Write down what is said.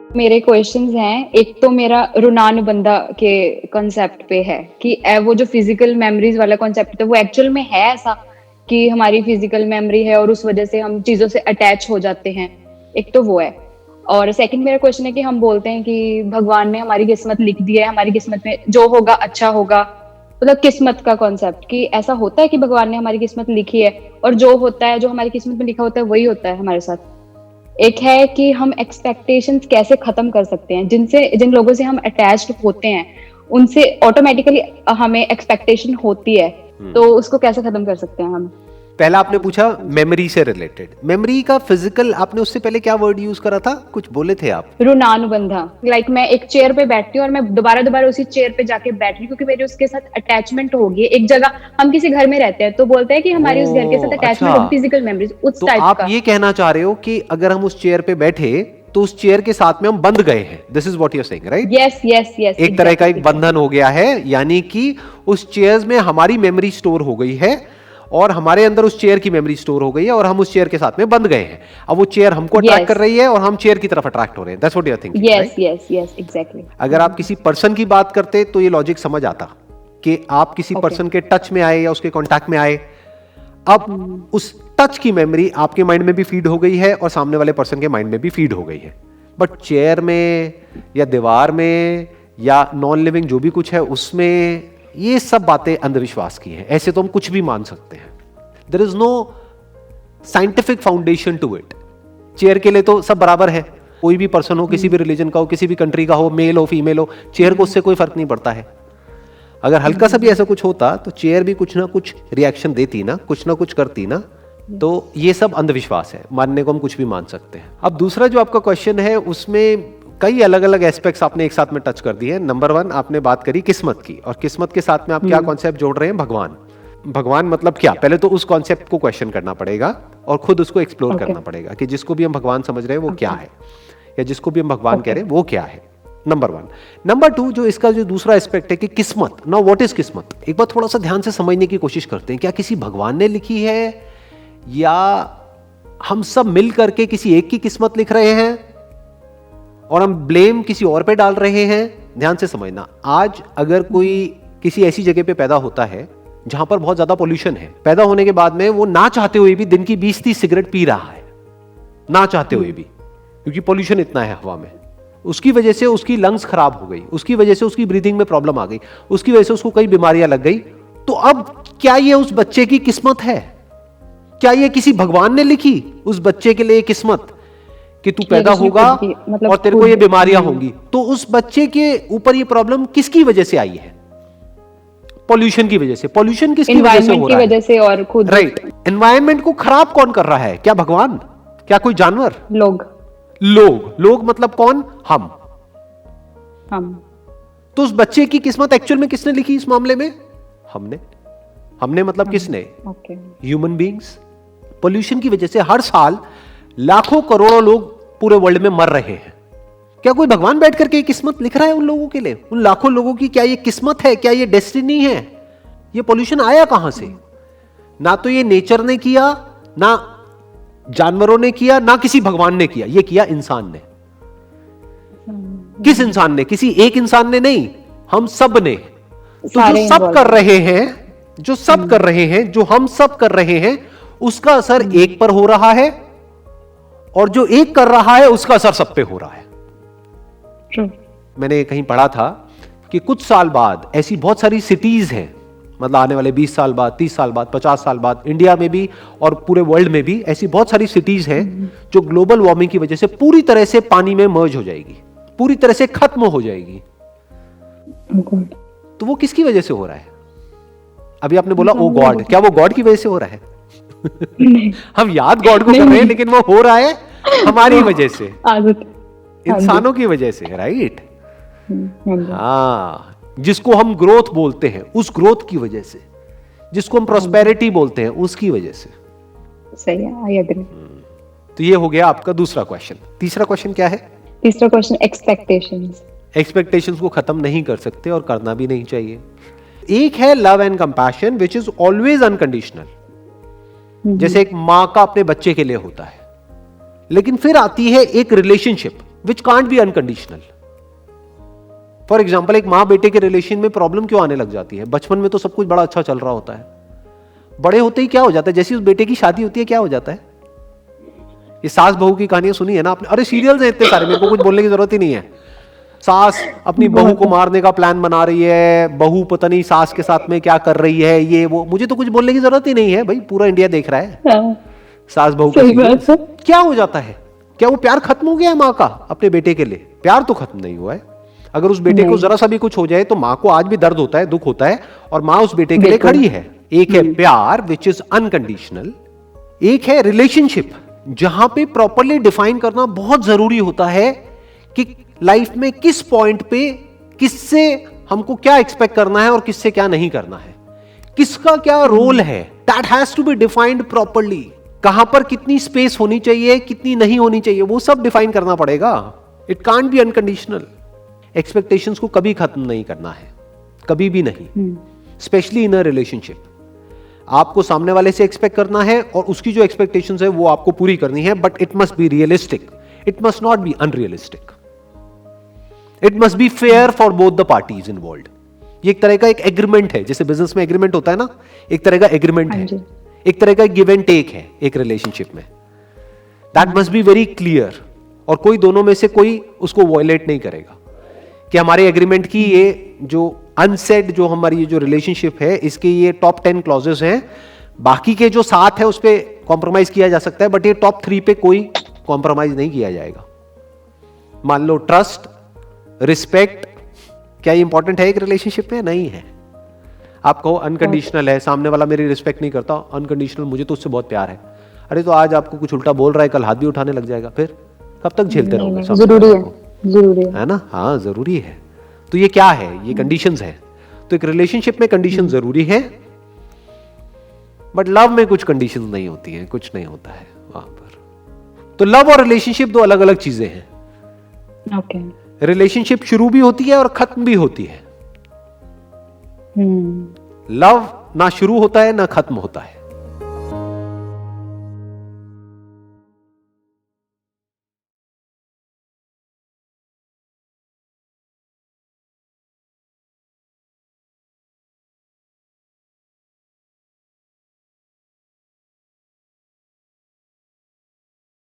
मेरे क्वेश्चंस हैं, एक तो मेरा ऋणानुबंधा के कॉन्सेप्ट पे है कि वो जो फिजिकल मेमोरीज वाला कॉन्सेप्ट है वो एक्चुअल में है ऐसा कि हमारी फिजिकल मेमोरी है और उस वजह से हम चीजों से अटैच हो जाते हैं। एक तो वो है। और सेकंड मेरा क्वेश्चन है कि हम बोलते हैं कि भगवान ने हमारी किस्मत लिख दी है, हमारी किस्मत में जो होगा अच्छा होगा। मतलब किस्मत का कॉन्सेप्ट कि ऐसा होता है कि भगवान ने हमारी किस्मत लिखी है और जो होता है, जो हमारी किस्मत में लिखा होता है वही होता है हमारे साथ। एक है कि हम एक्सपेक्टेशंस कैसे खत्म कर सकते हैं, जिन लोगों से हम अटैच्ड होते हैं उनसे ऑटोमेटिकली हमें एक्सपेक्टेशन होती है, तो उसको कैसे खत्म कर सकते हैं हम। पहला आपने पूछा मेमोरी से रिलेटेड, मेमोरी का फिजिकल, आपने उससे पहले क्या वर्ड यूज करा था, कुछ बोले थे आप? ऋणानुबंधा। लाइक मैं एक चेयर पे बैठती हूँ और मैं दोबारा दोबारा उसी चेयर पे जाके बैठ रही हूँ क्योंकि मेरी उसके साथ अटैचमेंट होगी। एक जगह हम किसी घर में रहते हैं तो बोलते हैं कि हमारी उस घर के साथ अटैचमेंट होगी, फिजिकल मेमोरीज उस तो टाइप आप का। ये कहना चाह रहे हो कि अगर हम उस चेयर पे बैठे तो उस चेयर के साथ में हम बंध गए हैं, this is what you are saying, right? Yes yes yes, एक तरह का एक बंधन हो गया है, यानी कि उस चेयर में हमारी मेमोरी स्टोर हो गई है और हमारे अंदर उस चेयर की मेमोरी स्टोर हो गई है और हम उस चेयर के साथ में बंध गए हैं। अब वो चेयर हमको अट्रैक्ट कर रही है और हम चेयर की तरफ अट्रैक्ट हो रहे हैं, that's what you are thinking, yes yes yes, exactly. अगर आप किसी पर्सन की बात करते तो ये लॉजिक समझ आता कि आप किसी पर्सन के टच में आए या उसके कांटेक्ट में आए, अब उस टच की मेमोरी आपके माइंड में भी फीड हो गई है और सामने वाले पर्सन के माइंड में भी फीड हो गई है। बट चेयर में या दीवार में या नॉन लिविंग जो भी कुछ है उसमें, ये सब बातें अंधविश्वास की हैं। ऐसे तो हम कुछ भी मान सकते हैं, there is no scientific foundation to it. Chair के लिए तो सब बराबर है, कोई भी पर्सन हो, किसी भी रिलीजन का हो, किसी भी कंट्री का हो, मेल हो फीमेल हो, चेयर को उससे कोई फर्क नहीं पड़ता है। अगर हल्का सा भी ऐसा कुछ होता तो चेयर भी कुछ ना कुछ रिएक्शन देती ना कुछ करती ना। तो ये सब अंधविश्वास है, मानने को हम कुछ भी मान सकते हैं। अब दूसरा जो आपका क्वेश्चन है उसमें कई अलग अलग एस्पेक्ट्स आपने एक साथ में टच कर दिए। नंबर 1 आपने बात करी किस्मत की, और किस्मत के साथ में आप क्या कॉन्सेप्ट जोड़ रहे हैं? भगवान। भगवान मतलब क्या? पहले तो उस कॉन्सेप्ट को क्वेश्चन करना पड़ेगा और खुद उसको एक्सप्लोर करना पड़ेगा कि जिसको भी हम भगवान समझ रहे हैं वो क्या है, या जिसको भी हम भगवान कह रहे हैं वो क्या है। नंबर 1। नंबर 2, जो इसका जो दूसरा एस्पेक्ट है कि किस्मत, नाउ व्हाट इज किस्मत, एक बार थोड़ा सा ध्यान से समझने की कोशिश करते हैं। क्या किसी भगवान ने लिखी है या हम सब मिल करके किसी एक की किस्मत लिख रहे हैं और हम ब्लेम किसी और पे डाल रहे हैं? ध्यान से समझना, आज अगर कोई किसी ऐसी जगह पे पैदा होता है जहां पर बहुत ज्यादा पोल्यूशन है, पैदा होने के बाद में वो ना चाहते हुए भी दिन की 20-30 सिगरेट पी रहा है, ना चाहते हुए भी, क्योंकि पोल्यूशन इतना है हवा में, उसकी वजह से उसकी लंग्स खराब हो गई, उसकी वजह से उसकी ब्रीदिंग में प्रॉब्लम आ गई, उसकी वजह से उसको कई बीमारियां लग गई। तो अब क्या ये उस बच्चे की किस्मत है? क्या ये किसी भगवान ने लिखी उस बच्चे के लिए किस्मत कि तू पैदा होगा और तेरे को ये बीमारियां होंगी? तो उस बच्चे के ऊपर ये प्रॉब्लम किसकी वजह से आई है? पॉल्यूशन की वजह से। पॉल्यूशन किसकी वजह से हो रहा है? वजह से और खुद, राइट। एनवायरनमेंट को खराब कौन कर रहा है? क्या भगवान? क्या कोई जानवर? लोग मतलब कौन? हम। तो उस बच्चे की किस्मत एक्चुअल में किसने लिखी इस मामले में? हमने मतलब किसने? Human beings. पोल्यूशन की वजह से हर साल लाखों करोड़ों लोग पूरे वर्ल्ड में मर रहे हैं। क्या कोई भगवान बैठ करके किस्मत लिख रहा है उन लोगों के लिए? उन लाखों लोगों की क्या ये किस्मत है? क्या ये डेस्टिनी है? ये पोल्यूशन आया कहां से? ना तो ये नेचर ने किया, ना जानवरों ने किया, ना किसी भगवान ने किया, ये किया इंसान ने। किस इंसान ने? किसी एक इंसान ने नहीं, हम सब ने। तो जो सब कर रहे हैं, जो हम सब कर रहे हैं, उसका असर एक पर हो रहा है और जो एक कर रहा है उसका असर सब पे हो रहा है। मैंने कहीं पढ़ा था कि कुछ साल बाद ऐसी बहुत सारी सिटीज हैं, मतलब आने वाले 20 साल बाद, 30 साल बाद, 50 साल बाद, इंडिया में भी और पूरे वर्ल्ड में भी ऐसी बहुत सारी सिटीज हैं जो ग्लोबल वार्मिंग की वजह से पूरी तरह से पानी में मर्ज हो जाएगी, पूरी तरह से खत्म हो जाएगी। तो वो किसकी वजह से हो रहा है? अभी आपने बोला ओ गॉड, क्या वो गॉड की वजह से हो रहा है? हम याद गॉड को कर रहे हैं, लेकिन वो हो रहा है हमारी वजह से, इंसानों की वजह से, राइट? हाँ, जिसको हम ग्रोथ बोलते हैं उस ग्रोथ की वजह से, जिसको हम प्रोस्पेरिटी बोलते हैं उसकी वजह से। सही है, आई एग्री। तो ये हो गया आपका दूसरा क्वेश्चन। तीसरा क्वेश्चन क्या है? तीसरा क्वेश्चन एक्सपेक्टेशंस। एक्सपेक्टेशंस को खत्म नहीं कर सकते और करना भी नहीं चाहिए। एक है love and compassion which is always unconditional, जैसे एक मां का अपने बच्चे के लिए होता है। लेकिन फिर आती है एक relationship which can't be unconditional. For example, एक माँ बेटे के रिलेशन में प्रॉब्लम क्यों आने लग जाती है? बचपन में तो सब कुछ बड़ा अच्छा चल रहा होता है, बड़े होते ही क्या हो जाता है? जैसे उस बेटे की शादी होती है क्या हो जाता है? ये सास बहू की कहानियां सुनी है ना आपने? अरे सीरियल्स हैं इतने सारे, मेरे को कुछ बोलने की जरूरत ही नहीं है। सास अपनी बहू को मारने का प्लान बना रही है, बहू पता नहीं सास के साथ में क्या कर रही है, ये वो, मुझे तो कुछ बोलने की जरूरत ही नहीं है भाई, पूरा इंडिया देख रहा है। हाँ, सास बहू का सीरियल क्या हो जाता है? क्या वो प्यार खत्म हो गया है माँ का अपने बेटे के लिए? प्यार तो खत्म नहीं हुआ है। अगर उस बेटे को जरा सा भी कुछ हो जाए तो माँ को आज भी दर्द होता है, दुख होता है, और माँ उस बेटे के लिए खड़ी है। एक है प्यार विच इज अनकंडीशनल, एक है रिलेशनशिप जहां पे प्रॉपरली डिफाइन करना बहुत जरूरी होता है कि लाइफ में किस पॉइंट पे किससे हमको क्या एक्सपेक्ट करना है और किससे क्या नहीं करना है, किसका क्या रोल है। That has to be defined properly. कहां पर कितनी स्पेस होनी चाहिए, कितनी नहीं होनी चाहिए, वो सब डिफाइन करना पड़ेगा। It can't be unconditional. Expectations को कभी खत्म नहीं करना है, कभी भी नहीं, स्पेशली इन अ रिलेशनशिप। आपको सामने वाले से एक्सपेक्ट करना है और उसकी जो एक्सपेक्टेशंस है वो आपको पूरी करनी है, but it must be realistic, it must not be unrealistic, it must be fair for both the parties involved. ये एक तरह का एक एग्रीमेंट है, जैसे बिजनेस में एग्रीमेंट होता है ना, एक तरह का एग्रीमेंट है, एक तरह का गिव एंड टेक है एक रिलेशनशिप में। That must be very clear, और कोई दोनों में से कोई उसको वॉयलेट नहीं करेगा कि हमारे एग्रीमेंट की ये जो अनसेड जो हमारी ये जो रिलेशनशिप है इसके ये टॉप 10 क्लॉजेस हैं, बाकी के जो 7 है उस पर कॉम्प्रोमाइज किया जा सकता है, बट ये टॉप 3 पे कोई कॉम्प्रोमाइज नहीं किया जाएगा। मान लो ट्रस्ट, रिस्पेक्ट, क्या ये इंपॉर्टेंट है एक रिलेशनशिप में? नहीं है। आप कहो अनकंडीशनल है, सामने वाला मेरी रिस्पेक्ट नहीं करता, अनकंडीशनल, मुझे तो उससे बहुत प्यार है। अरे तो आज आपको कुछ उल्टा बोल रहा है, कल हाथ भी उठाने लग जाएगा, फिर कब तक झेलते रहोगे? जरूरी है ना? हाँ जरूरी है। तो ये क्या है? ये कंडीशंस है। तो एक रिलेशनशिप में कंडीशन जरूरी है, बट लव में कुछ कंडीशंस नहीं होती हैं, कुछ नहीं होता है वहां पर। तो लव और रिलेशनशिप दो अलग अलग चीजें हैं। ओके। रिलेशनशिप शुरू भी होती है और खत्म भी होती है। लव ना शुरू होता है ना खत्म होता है।